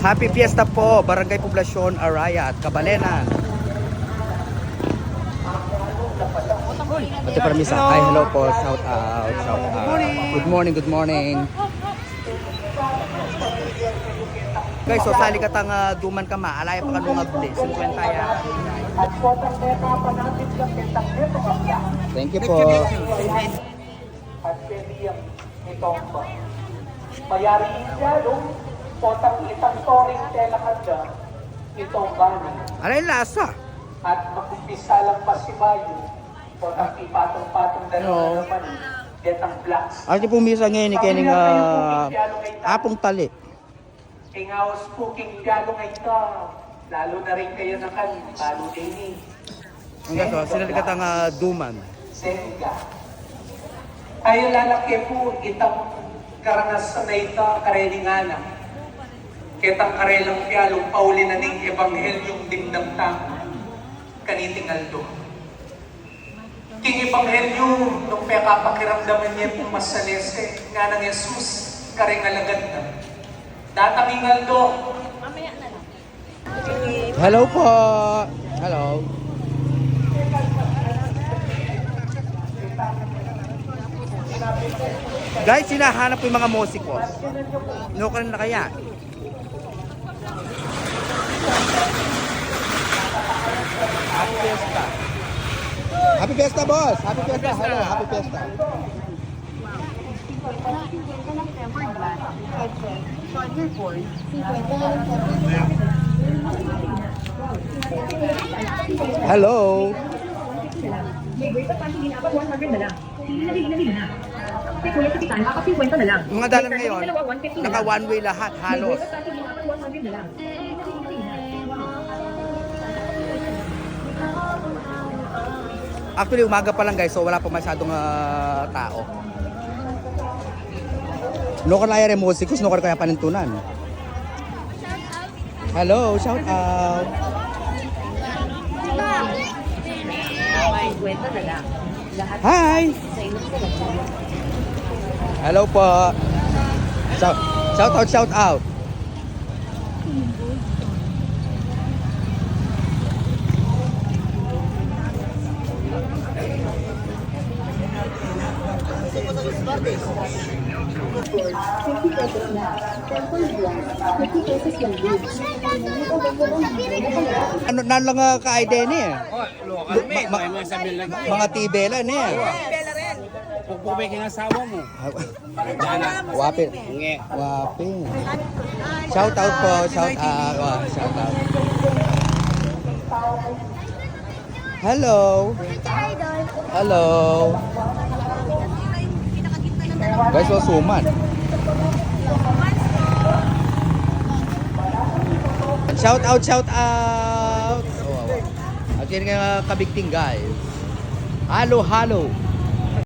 Happy Fiesta po, Barangay Poblasyon, Araya at Kabalenan. Ate Parmisa, hi, hello po, shout out, shout out. Good morning, good morning. Guys, so sali ka tang duman ka ma, alaya pa ka nung abli, 50 ya. Thank you po. At pwedeng itong mayari niya nung potang itang toring tela kanda itong bani. Alay lasa. At makumpisa lang pa si Mayo potang ipatong-patong dalawa naman getang blacks. Ate pumisa ngayon ni Kening apong tali. Kaya nga spooking pialo ngayon ka, lalo na rin kayo na kan, lalo din ni. Ang gaso, sila ka tang duman. Senga. Ayo lalaki po itang karanas na ito, karelingana. Kitang karelang pialong pauli na ning ebanghelyong dimdam tama. Kanitingal do. King ebanghelyo, nung pekapakiramdaman niya pong masalese, nga ng Jesus, karingalagad na. Datamingal do. Hello po. Hello. Guys, hinahanap ko yung mga musikos. No ka na kaya? Happy Fiesta. Happy Fiesta, boss. Happy Fiesta. Hello, Happy Fiesta. Hello. Mga dalan ngayon, naka one way lahat, halos. Actually, umaga pa lang guys, so wala pa masyadong tao. No ka na yung musikus, no ka kaya panintunan. Hello, shout out. Hi! Hello po. Shout out, shout out. Ano na lang ka-ID ni eh? Mga tibela ni eh. Pagpupay kinasawa mo. Wapin. Wapin. Shout out po, shout out. Oh, shout out. Hello. Hello. Guys, so suman. Shout out, shout out. At yun nga kabigting guys. Halo, halo.